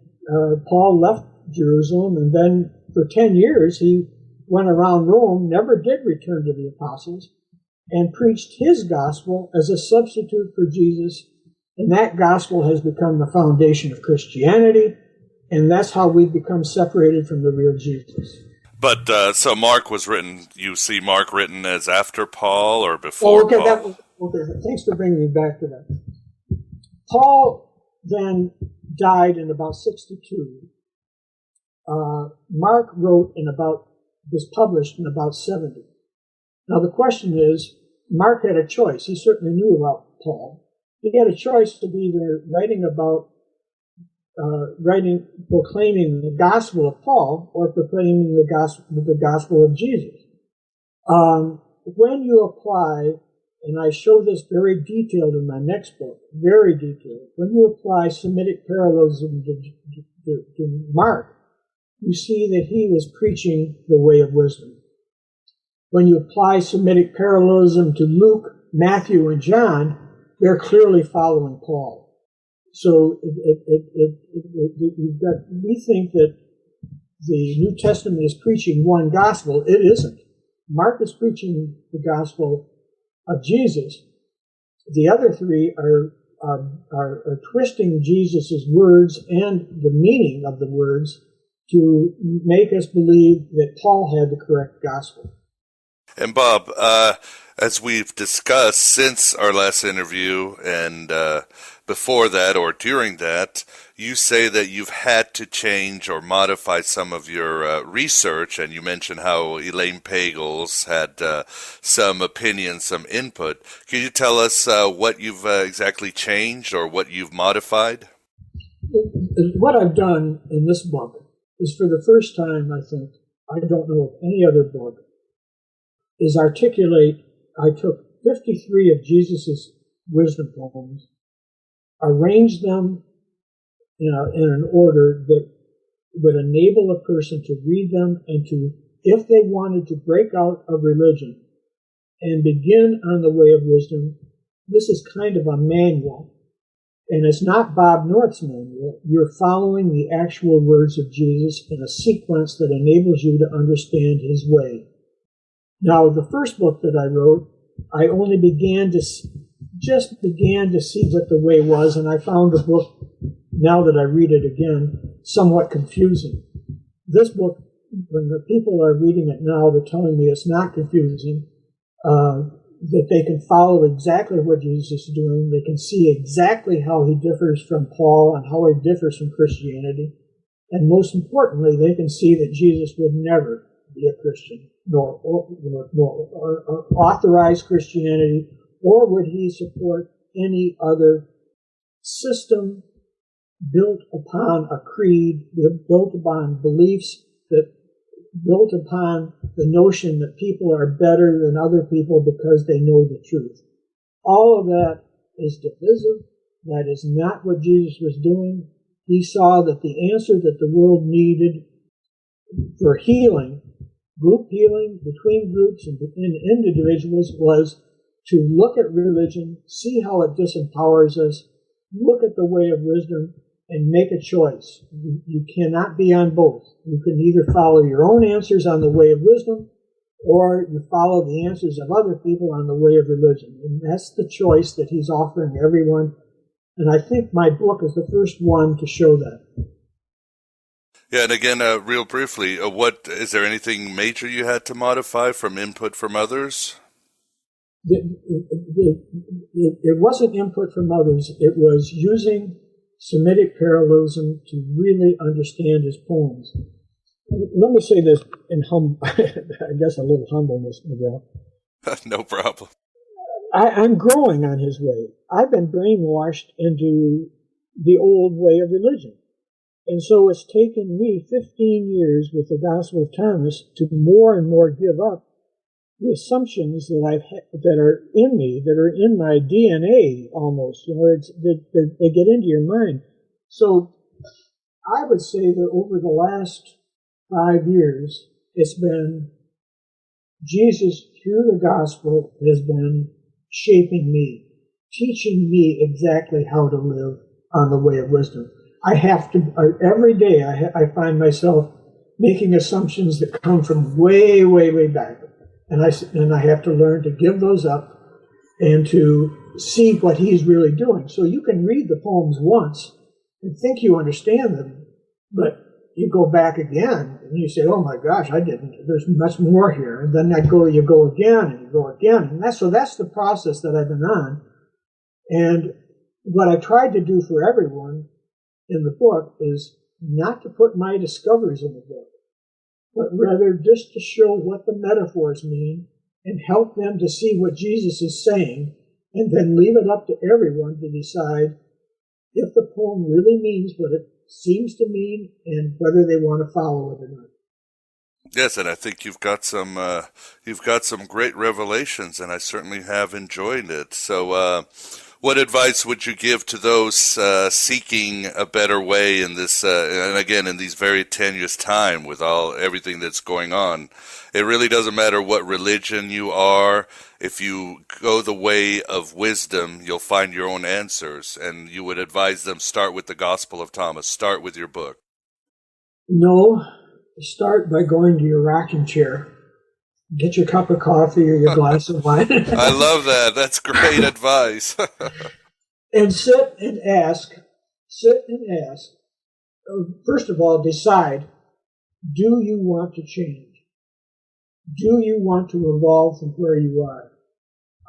Paul left Jerusalem, and then for 10 years he went around Rome, never did return to the apostles, and preached his gospel as a substitute for Jesus, and that gospel has become the foundation of Christianity, and that's how we've become separated from the real Jesus. But, so Mark was written, you see Mark written as after Paul or before Paul? Okay, thanks for bringing me back to that. Paul then died in about 62. Mark was published in about 70. Now the question is, Mark had a choice. He certainly knew about Paul. He had a choice to be either proclaiming the gospel of Paul or proclaiming the gospel of Jesus. When you apply, and I show this very detailed in my next book, very detailed, when you apply Semitic parallelism to Mark, you see that he was preaching the way of wisdom. When you apply Semitic parallelism to Luke, Matthew, and John, they're clearly following Paul. So we think that the New Testament is preaching one gospel. It isn't. Mark is preaching the gospel of Jesus. The other three are twisting Jesus' words and the meaning of the words to make us believe that Paul had the correct gospel. And Bob, as we've discussed since our last interview and before that or during that, you say that you've had to change or modify some of your research, and you mentioned how Elaine Pagels had some opinion, some input. Can you tell us what you've exactly changed or what you've modified? What I've done in this book is, for the first time, I think, I don't know of any other book, is articulate. I took 53 of Jesus' wisdom poems, arranged them in an order that would enable a person to read them and to, if they wanted to break out of religion and begin on the way of wisdom, this is kind of a manual. And it's not Bob North's manual. You're following the actual words of Jesus in a sequence that enables you to understand his way. Now, the first book that I wrote, I only began to see what the way was, and I found the book, now that I read it again, somewhat confusing. This book, when the people are reading it now, they're telling me it's not confusing, that they can follow exactly what Jesus is doing. They can see exactly how he differs from Paul and how he differs from Christianity. And most importantly, they can see that Jesus would never be a Christian, nor authorize Christianity, or would he support any other system built upon a creed, built upon beliefs, that built upon the notion that people are better than other people because they know the truth. All of that is divisive. That is not what Jesus was doing. He saw that the answer that the world needed for healing, group healing between groups and individuals, was to look at religion, see how it disempowers us, look at the way of wisdom, and make a choice. You cannot be on both. You can either follow your own answers on the way of wisdom, or you follow the answers of other people on the way of religion. And that's the choice that he's offering everyone. And I think my book is the first one to show that. Yeah, and again, real briefly, what is there anything major you had to modify from input from others? It wasn't input from others. It was using Semitic parallelism to really understand his poems. Let me say this in I guess a little humbleness, Miguel. No problem. I'm growing on his way. I've been brainwashed into the old way of religion. And so it's taken me 15 years with the Gospel of Thomas to more and more give up the assumptions that are in me, that are in my DNA almost. You know, they get into your mind. So I would say that over the last 5 years, it's been Jesus through the gospel has been shaping me, teaching me exactly how to live on the way of wisdom. I have to, every day I find myself making assumptions that come from way, way, way back. And I have to learn to give those up and to see what he's really doing. So you can read the poems once and think you understand them, but you go back again and you say, oh my gosh, I didn't. There's much more here. And then you go again and you go again. And that's the process that I've been on. And what I tried to do for everyone in the book is not to put my discoveries in the book, but rather just to show what the metaphors mean and help them to see what Jesus is saying, and then leave it up to everyone to decide if the poem really means what it seems to mean and whether they want to follow it or not. Yes, and I think you've got some great revelations, and I certainly have enjoyed it. So, what advice would you give to those seeking a better way in this, and again, in these very tenuous time with everything that's going on? It really doesn't matter what religion you are. If you go the way of wisdom, you'll find your own answers, and you would advise them, start with the Gospel of Thomas, start with your book. No, start by going to your rocking chair. Get your cup of coffee or your glass of wine. I love that. That's great advice. And sit and ask. First of all, decide, do you want to change? Do you want to evolve from where you are?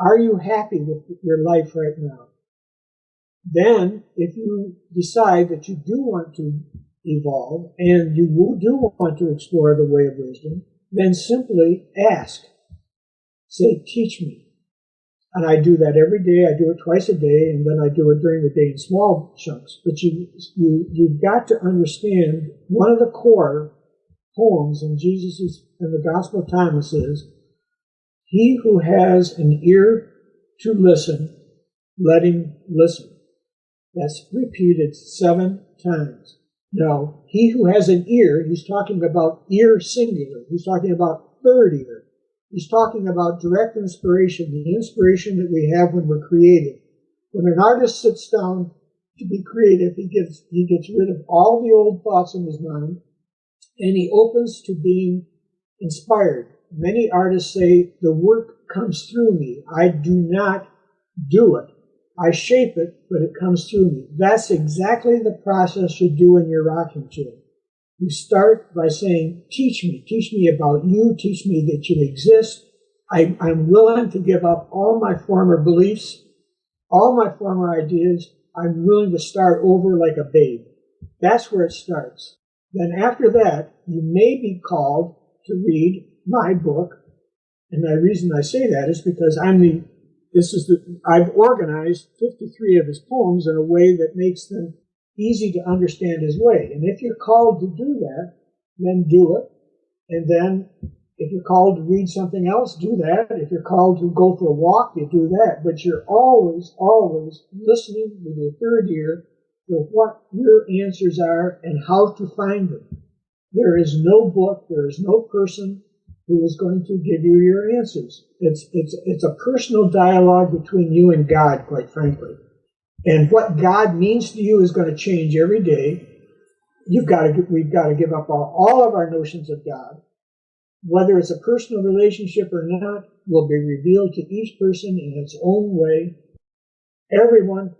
Are you happy with your life right now? Then, if you decide that you do want to evolve and you do want to explore the way of wisdom, then simply ask. Say, teach me. And I do that every day. I do it twice a day, and then I do it during the day in small chunks. But you've got to understand one of the core poems in the Gospel of Thomas is, he who has an ear to listen, let him listen. That's repeated 7 times. Now, he who has an ear, he's talking about ear singular. He's talking about third ear. He's talking about direct inspiration, the inspiration that we have when we're creative. When an artist sits down to be creative, he gets rid of all the old thoughts in his mind, and he opens to being inspired. Many artists say, the work comes through me. I do not do it. I shape it, but it comes through me. That's exactly the process you do in your rocking chair. You start by saying, teach me about you, teach me that you exist. I'm willing to give up all my former beliefs, all my former ideas. I'm willing to start over like a babe. That's where it starts. Then after that, you may be called to read my book. And the reason I say that is because I've organized 53 of his poems in a way that makes them easy to understand his way. And if you're called to do that, then do it. And then if you're called to read something else, do that. If you're called to go for a walk, you do that. But you're always, always listening with your third ear for what your answers are and how to find them. There is no book, there is no person who is going to give you your answers. It's a personal dialogue between you and God, quite frankly. And what God means to you is going to change every day. We've got to give up all of our notions of God. Whether it's a personal relationship or not will be revealed to each person in its own way. Everyone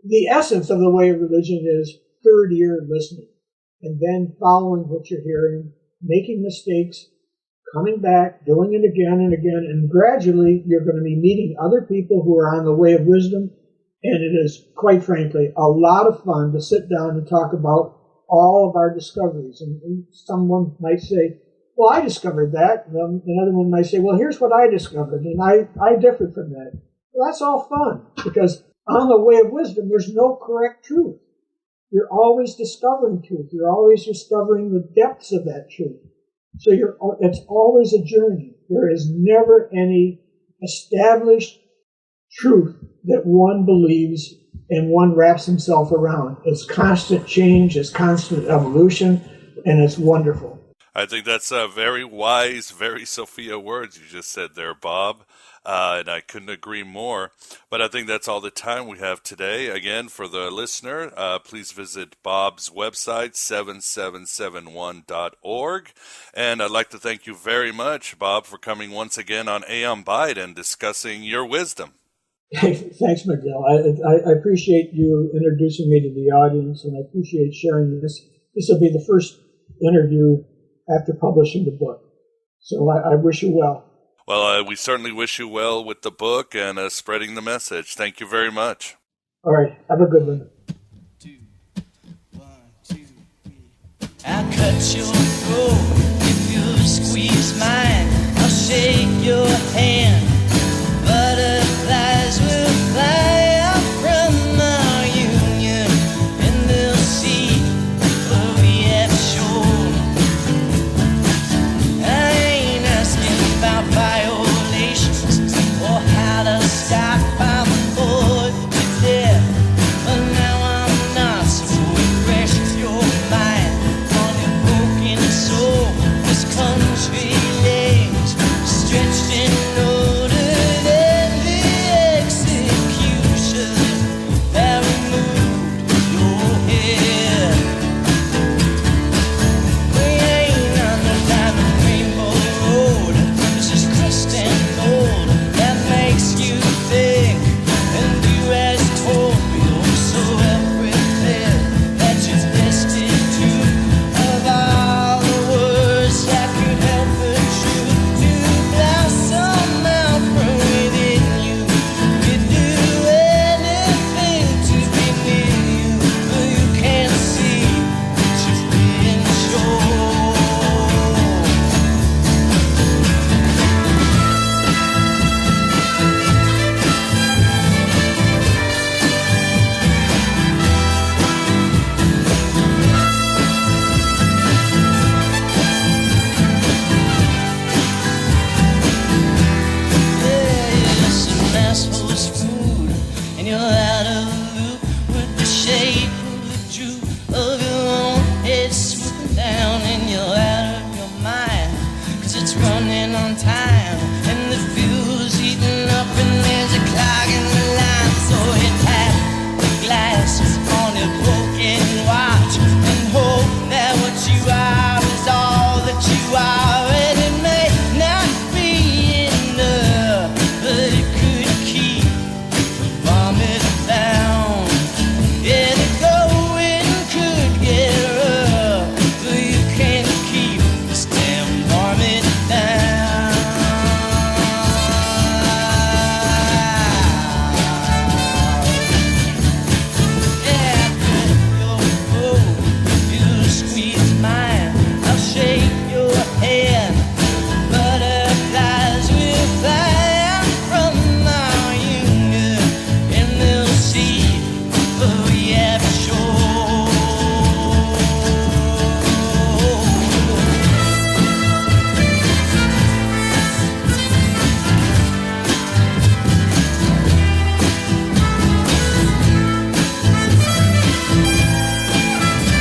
the essence of the way of religion is third ear listening, and then following what you're hearing, making mistakes, coming back, doing it again and again, and gradually you're going to be meeting other people who are on the way of wisdom, and it is, quite frankly, a lot of fun to sit down and talk about all of our discoveries. And someone might say, well, I discovered that. And another one might say, well, here's what I discovered, and I differed from that. Well, that's all fun, because on the way of wisdom, there's no correct truth. You're always discovering truth. You're always discovering the depths of that truth. So it's always a journey. There is never any established truth that one believes and one wraps himself around. It's constant change, it's constant evolution, and it's wonderful. I think that's very wise, very Sophia words you just said there, Bob. And I couldn't agree more. But I think that's all the time we have today. Again, for the listener, please visit Bob's website, 7771.org. And I'd like to thank you very much, Bob, for coming once again on Aeon Byte and discussing your wisdom. Thanks, Miguel. I appreciate you introducing me to the audience, and I appreciate sharing this. This will be the first interview after publishing the book. So I wish you well. Well, we certainly wish you well with the book and spreading the message. Thank you very much. All right. Have a good one. 2, 1, 2, 3. I'll cut your throat if you squeeze mine. I'll shake your hand. Butterflies will fly out from our union, and they'll see what we have shown. I ain't asking about violations or how to stop. I'm bored to death, but now I'm not. So refresh your mind on your broken soul. This country lays stretched in older than the execution that removed your head. We ain't on the diamond rainbow road. This is crust and gold that makes you think and do as told. We also everything that you're destined to. Of all the words that could help the truth to blossom out from within you. You'd do anything to be near you, but you can't see that you've been shown. Yeah, some asshole's food, and you'll